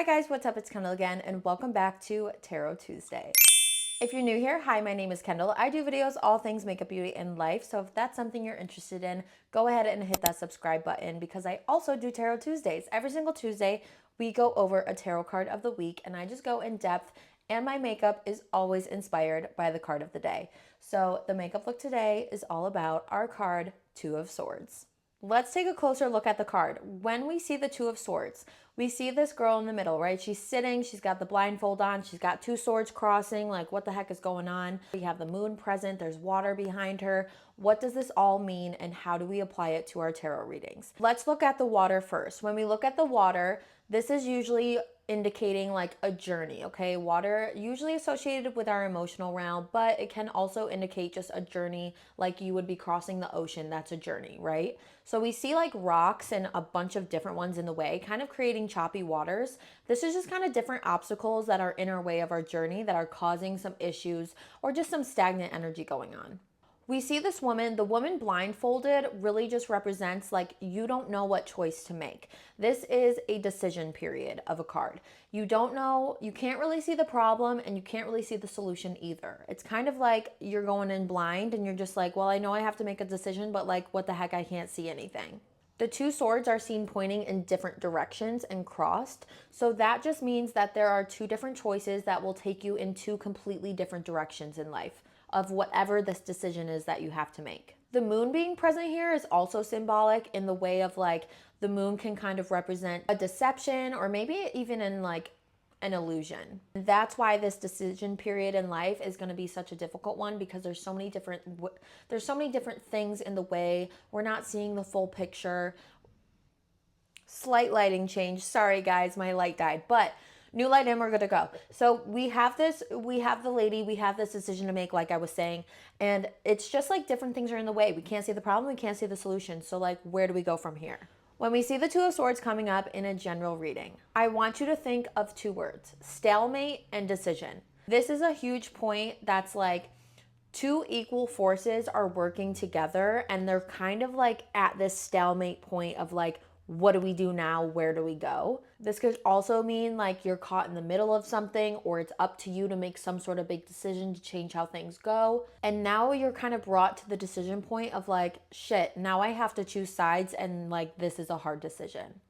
Hi guys, what's up? It's Kendall again, and welcome back to Tarot Tuesday. If you're new here, hi, my name is Kendall. I do videos, all things makeup, beauty, and life. So if that's something you're interested in, go ahead and hit that subscribe button because I also do Tarot Tuesdays. Every single Tuesday, we go over a tarot card of the week, and I just go in depth, and my makeup is always inspired by the card of the day. So the makeup look today is all about our card, Two of Swords. Let's take a closer look at the card. When we see the Two of Swords, we see this girl in the middle, right? She's sitting, she's got the blindfold on, she's got two swords crossing, like what the heck is going on? We have the moon present, there's water behind her. What does this all mean and how do we apply it to our tarot readings? Let's look at the water first. When we look at the water, this is usually indicating like a journey, okay? Water usually associated with our emotional realm, but it can also indicate just a journey, like you would be crossing the ocean. That's a journey, right? So we see like rocks and a bunch of different ones in the way, kind of creating choppy waters. This is just kind of different obstacles that are in our way of our journey that are causing some issues or just some stagnant energy going on. We see this woman, the woman blindfolded really just represents like you don't know what choice to make. This is a decision period of a card. You don't know, you can't really see the problem and you can't really see the solution either. It's kind of like you're going in blind and you're just like, well, I know I have to make a decision, but like what the heck, I can't see anything. The two swords are seen pointing in different directions and crossed. So that just means that there are two different choices that will take you in two completely different directions in life of whatever this decision is that you have to make. The moon being present here is also symbolic in the way of like the moon can kind of represent a deception or maybe even in like an illusion. That's why this decision period in life is going to be such a difficult one because there's so many different things in the way. We're not seeing the full picture. Slight lighting change. Sorry guys, my light died, but new light in, we're good to go. So we have this decision to make, like I was saying, and it's just like different things are in the way. We can't see the problem, we can't see the solution. So like, where do we go from here? When we see the Two of Swords coming up in a general reading, I want you to think of two words: stalemate and decision. This is a huge point that's like two equal forces are working together and they're kind of like at this stalemate point of like, what do we do now? Where do we go? This could also mean like you're caught in the middle of something or it's up to you to make some sort of big decision to change how things go. And now you're kind of brought to the decision point of like, shit, now I have to choose sides and like this is a hard decision.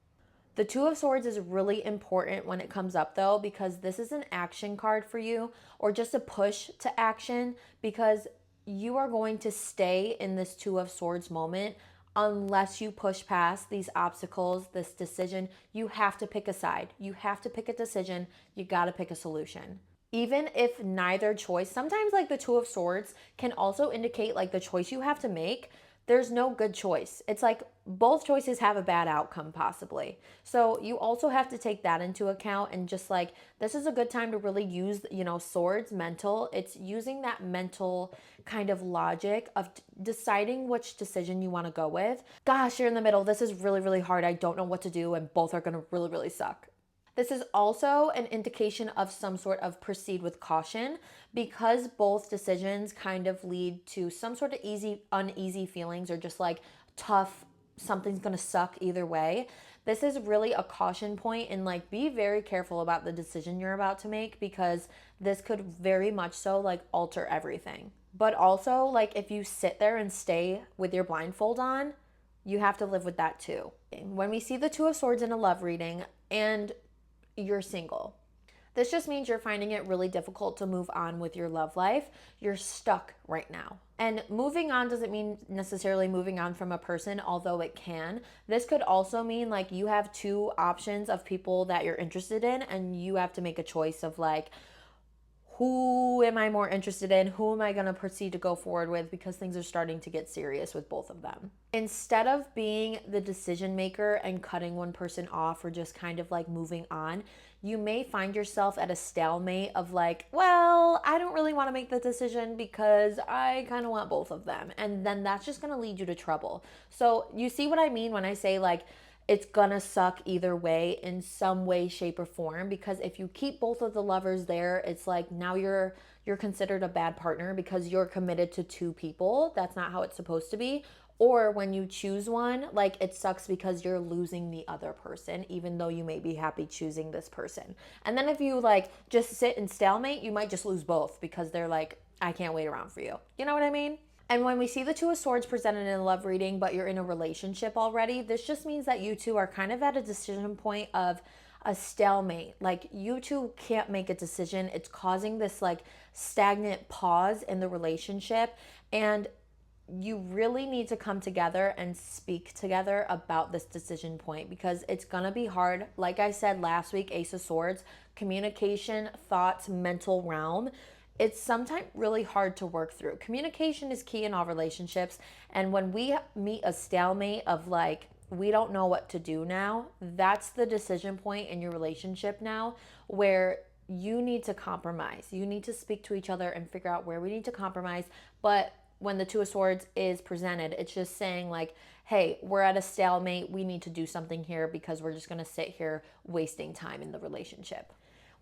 The Two of Swords is really important when it comes up though, because this is an action card for you or just a push to action because you are going to stay in this Two of Swords moment unless you push past these obstacles, this decision. You have to pick a side. You have to pick a decision. You got to pick a solution. Even if neither choice, sometimes like the Two of Swords can also indicate like the choice you have to make. There's no good choice. It's like both choices have a bad outcome possibly. So you also have to take that into account and just like, this is a good time to really use, swords, mental. It's using that mental kind of logic of deciding which decision you want to go with. Gosh, you're in the middle. This is really, really hard. I don't know what to do and both are going to really, really suck. This is also an indication of some sort of proceed with caution because both decisions kind of lead to some sort of uneasy feelings or just like tough, something's gonna suck either way. This is really a caution point and like be very careful about the decision you're about to make because this could very much so like alter everything. But also like if you sit there and stay with your blindfold on, you have to live with that too. When we see the Two of Swords in a love reading and you're single, this just means you're finding it really difficult to move on with your love life. You're stuck right now. And moving on doesn't mean necessarily moving on from a person, although it can. This could also mean like you have two options of people that you're interested in and you have to make a choice of like, who am I more interested in? Who am I going to proceed to go forward with? Because things are starting to get serious with both of them. Instead of being the decision maker and cutting one person off or just kind of like moving on, you may find yourself at a stalemate of like, well, I don't really want to make the decision because I kind of want both of them. And then that's just going to lead you to trouble. So you see what I mean when I say like, it's gonna suck either way in some way, shape, or form, because if you keep both of the lovers there, it's like now you're considered a bad partner because you're committed to two people. That's not how it's supposed to be. Or when you choose one, like it sucks because you're losing the other person, even though you may be happy choosing this person. And then if you like just sit and stalemate, you might just lose both because they're like, I can't wait around for you. You know what I mean? And when we see the Two of Swords presented in a love reading, but you're in a relationship already, this just means that you two are kind of at a decision point of a stalemate. Like you two can't make a decision. It's causing this like stagnant pause in the relationship. And you really need to come together and speak together about this decision point because it's going to be hard. Like I said last week, Ace of Swords, communication, thoughts, mental realm. It's sometimes really hard to work through. Communication is key in all relationships. And when we meet a stalemate of like, we don't know what to do now, that's the decision point in your relationship now where you need to compromise. You need to speak to each other and figure out where we need to compromise. But when the Two of Swords is presented, it's just saying like, hey, we're at a stalemate. We need to do something here because we're just going to sit here wasting time in the relationship.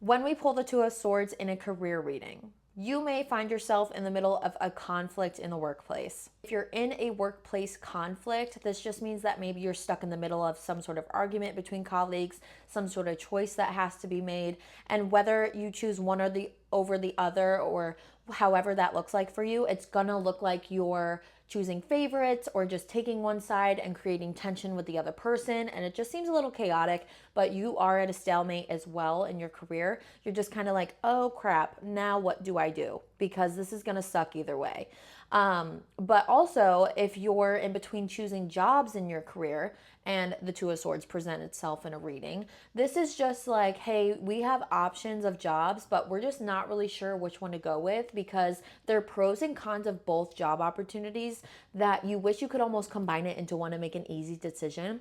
When we pull the Two of Swords in a career reading, you may find yourself in the middle of a conflict in the workplace. If you're in a workplace conflict, this just means that maybe you're stuck in the middle of some sort of argument between colleagues, some sort of choice that has to be made, and whether you choose one or the over the other or however that looks like for you, it's gonna look like you're choosing favorites or just taking one side and creating tension with the other person. And it just seems a little chaotic, but you are at a stalemate as well in your career. You're just kind of like, oh crap, now what do I do? Because this is gonna suck either way. But also, if you're in between choosing jobs in your career and the Two of Swords present itself in a reading, this is just like, hey, we have options of jobs, but we're just not really sure which one to go with because there are pros and cons of both job opportunities that you wish you could almost combine it into one and make an easy decision.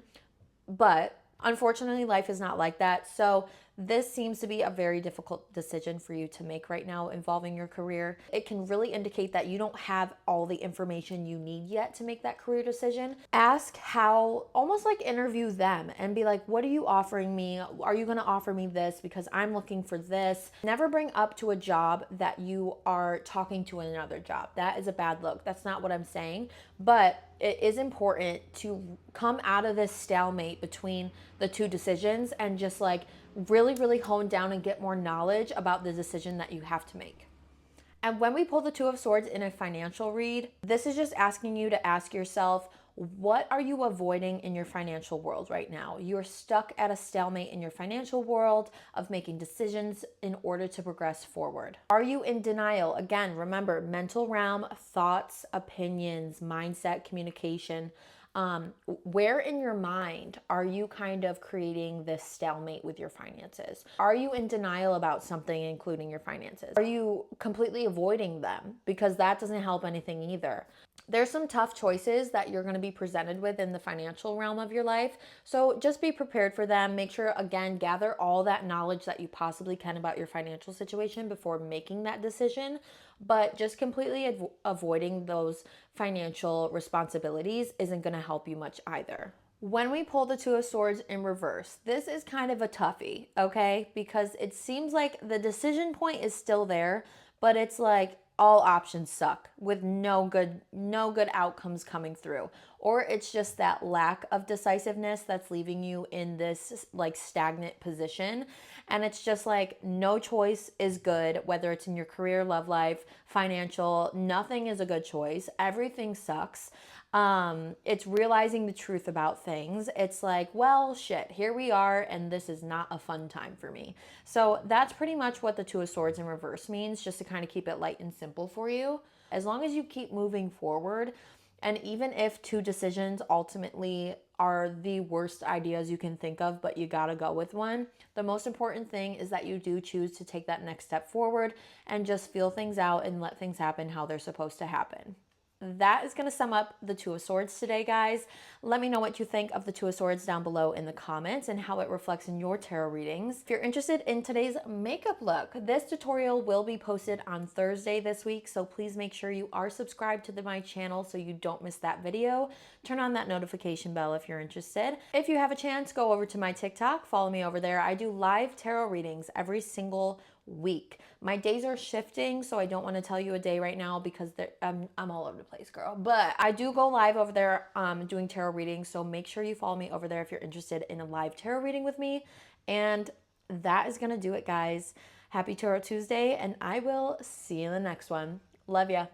But unfortunately, life is not like that. So this seems to be a very difficult decision for you to make right now involving your career. It can really indicate that you don't have all the information you need yet to make that career decision. Ask how, almost like interview them and be like, what are you offering me? Are you going to offer me this because I'm looking for this? Never bring up to a job that you are talking to another job. That is a bad look. That's not what I'm saying. But it is important to come out of this stalemate between the two decisions and just like really hone down and get more knowledge about the decision that you have to make. And when we pull the Two of Swords in a financial read, this is just asking you to ask yourself, what are you avoiding in your financial world right now? You're stuck at a stalemate in your financial world of making decisions in order to progress forward. Are you in denial? Again, remember, mental realm, thoughts, opinions, mindset, communication. Where in your mind are you kind of creating this stalemate with your finances? Are you in denial about something, including your finances? Are you completely avoiding them? Because that doesn't help anything either. There's some tough choices that you're going to be presented with in the financial realm of your life. So just be prepared for them. Make sure, again, gather all that knowledge that you possibly can about your financial situation before making that decision. But just completely avoiding those financial responsibilities isn't going to help you much either. When we pull the Two of Swords in reverse, this is kind of a toughie, okay? Because it seems like the decision point is still there, but it's like all options suck with no good outcomes coming through. Or it's just that lack of decisiveness that's leaving you in this like stagnant position. And it's just like no choice is good, whether it's in your career, love life, financial, nothing is a good choice. Everything sucks. It's realizing the truth about things. It's like, well, shit, here we are, and this is not a fun time for me. So that's pretty much what the Two of Swords in reverse means, just to kind of keep it light and simple for you. As long as you keep moving forward, and even if two decisions ultimately are the worst ideas you can think of, but you gotta go with one, the most important thing is that you do choose to take that next step forward and just feel things out and let things happen how they're supposed to happen. That is going to sum up the Two of Swords today, guys. Let me know what you think of the Two of Swords down below in the comments and how it reflects in your tarot readings. If you're interested in today's makeup look, this tutorial will be posted on Thursday this week, so please make sure you are subscribed to my channel so you don't miss that video. Turn on that notification bell if you're interested. If you have a chance, go over to my TikTok, follow me over there. I do live tarot readings every single week. My days are shifting, so I don't want to tell you a day right now because I'm all over the place, girl. But I do go live over there doing tarot readings, so make sure you follow me over there if you're interested in a live tarot reading with me. And that is going to do it, guys. Happy Tarot Tuesday, and I will see you in the next one. Love ya.